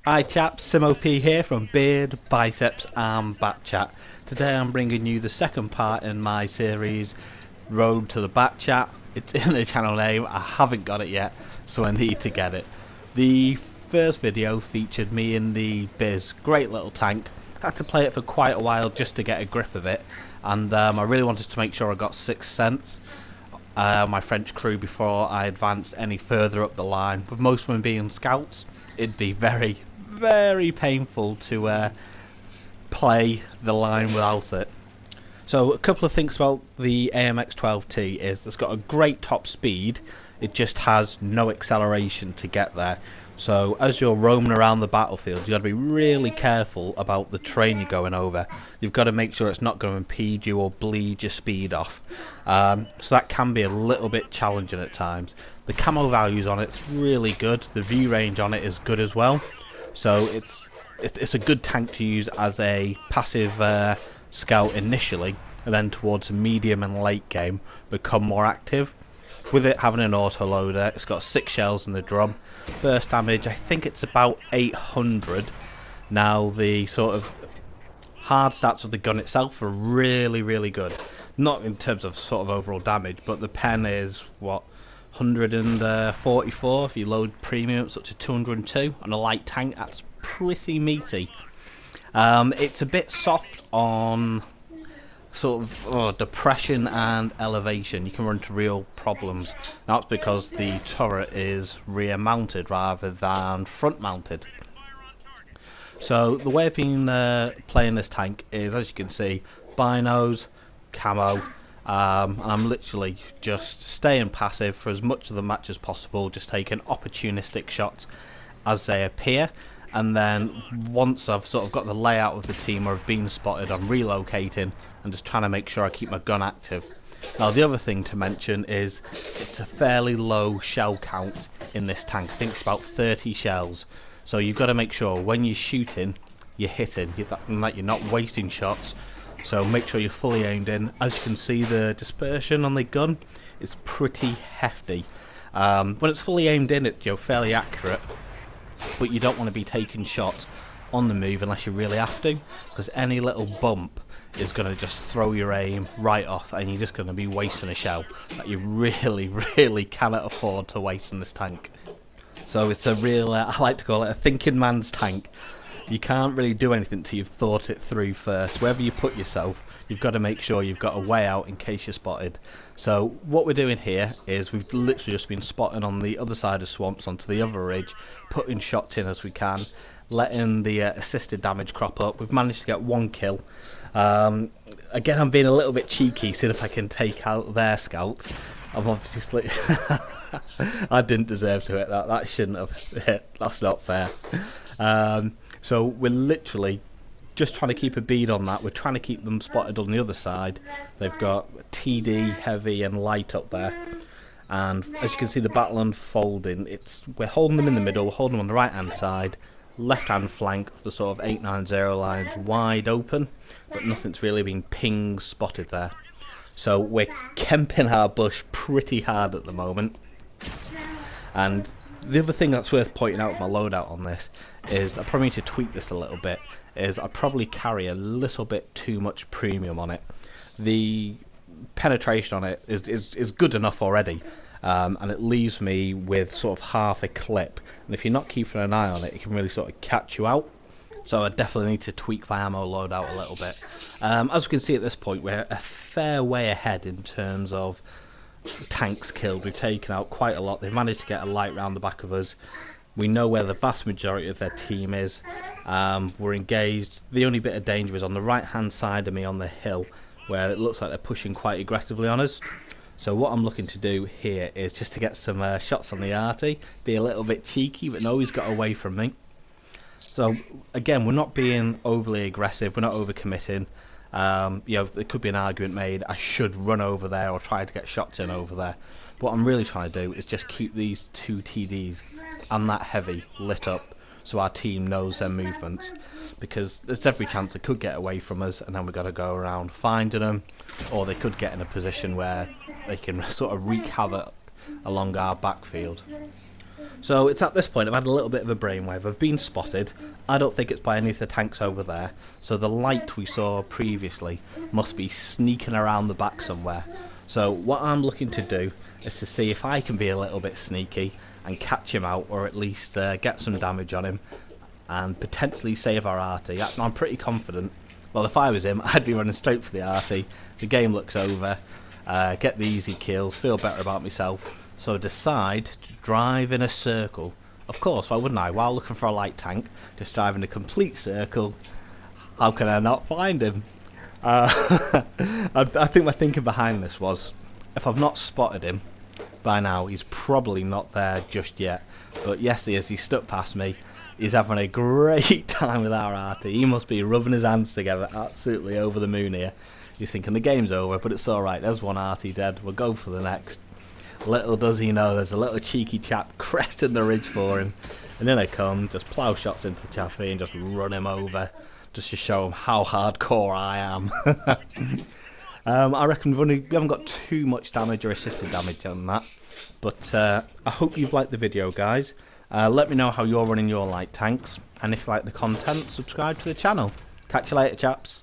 Hi chaps, SimOP here from Beard, Biceps and Batchat. Today I'm bringing you the second part in my series, Road to the Batchat. It's in the channel name, I haven't got it yet, so I need to get it. The first video featured me in the Biz, great little tank. I had to play it for quite a while just to get a grip of it, and I really wanted to make sure I got 6th Sense. My French crew before I advanced any further up the line. With most of them being scouts, it'd be very painful to play the line without it. So a couple of things about the AMX 12T is it's got a great top speed, it just has no acceleration to get there. So as you're roaming around the battlefield, you've got to be really careful about the terrain you're going over. You've got to make sure it's not going to impede you or bleed your speed off. So that can be a little bit challenging at times. The camo values on it's really good. The view range on it is good as well. So it's a good tank to use as a passive scout initially, and then towards the medium and late game become more active. With it having an auto loader, it's got 6 shells in the drum. Burst damage, I think it's about 800. Now the sort of hard stats of the gun itself are really good. Not in terms of sort of overall damage, but the pen is what, 144 if you load premium, it's up to 202 on a light tank. That's pretty meaty. It's a bit soft on sort of depression and elevation. You can run into real problems. That's because the turret is rear mounted rather than front mounted. So the way I've been playing this tank is, as you can see, binos, camo. I'm literally just staying passive for as much of the match as possible, just taking opportunistic shots as they appear, and then once I've sort of got the layout of the team or have been spotted, I'm relocating and just trying to make sure I keep my gun active. Now the other thing to mention is it's a fairly low shell count in this tank. I think it's about 30 shells, so you've got to make sure when you're shooting you're hitting, and that you're not wasting shots. So make sure you're fully aimed in. As you can see, the dispersion on the gun is pretty hefty. When it's fully aimed in, it's fairly accurate, but you don't want to be taking shots on the move unless you really have to, because any little bump is going to just throw your aim right off, and you're just going to be wasting a shell that you really cannot afford to waste in this tank. So it's a real, I like to call it a thinking man's tank. You can't really do anything till you've thought it through first. Wherever you put yourself, you've got to make sure you've got a way out in case you're spotted. So what we're doing here is we've literally just been spotting on the other side of swamps onto the other ridge, putting shots in as we can, letting the assisted damage crop up. We've managed to get 1 kill. Again, I'm being a little bit cheeky, seeing if I can take out their scouts. I'm obviously I didn't deserve to hit that. That shouldn't have hit. That's not fair. So we're literally just trying to keep a bead on that. We're trying to keep them spotted on the other side. They've got TD, heavy and light up there, and as you can see the battle unfolding. We're holding them in the middle, we're holding them on the right hand side, left hand flank, the sort of 890 lines wide open, but nothing's really been ping spotted there. So we're kemping our bush pretty hard at the moment. And the other thing that's worth pointing out with my loadout on this is I probably need to tweak this a little bit, is I probably carry a little bit too much premium on it. The penetration on it is good enough already, and it leaves me with sort of half a clip, and if you're not keeping an eye on it, it can really sort of catch you out. So I definitely need to tweak my ammo loadout a little bit. As we can see at this point, we're a fair way ahead in terms of tanks killed. We've taken out quite a lot. They've managed to get a light round the back of us. We know where the vast majority of their team is. We're engaged. The only bit of danger is on the right hand side of me on the hill, where it looks like they're pushing quite aggressively on us. So what I'm looking to do here is just to get some shots on the arty, be a little bit cheeky, but no, he's got away from me. So again, we're not being overly aggressive, we're not overcommitting. There could be an argument made, I should run over there or try to get shots in over there. What I'm really trying to do is just keep these 2 TDs and that heavy lit up so our team knows their movements, because there's every chance they could get away from us and then we've got to go around finding them, or they could get in a position where they can sort of wreak havoc along our backfield. So it's at this point I've had a little bit of a brainwave. I've been spotted. I don't think it's by any of the tanks over there. So the light we saw previously must be sneaking around the back somewhere. So what I'm looking to do is to see if I can be a little bit sneaky and catch him out, or at least get some damage on him and potentially save our arty. I'm pretty confident. Well, if I was him, I'd be running straight for the arty. The game looks over, get the easy kills, feel better about myself. So I decide to drive in a circle. Of course, why wouldn't I? While looking for a light tank, just drive in a complete circle. How can I not find him? I think my thinking behind this was, if I've not spotted him by now, he's probably not there just yet. But yes, he is. He stuck past me. He's having a great time with our arty. He must be rubbing his hands together, absolutely over the moon here. He's thinking the game's over, but it's alright. There's one arty dead. We'll go for the next. Little does he know, there's a little cheeky chap cresting the ridge for him. And in I come, just plough shots into Chaffee and just run him over. Just to show him how hardcore I am. I reckon we haven't got too much damage or assisted damage on that. But I hope you've liked the video, guys. Let me know how you're running your light tanks. And if you like the content, subscribe to the channel. Catch you later, chaps.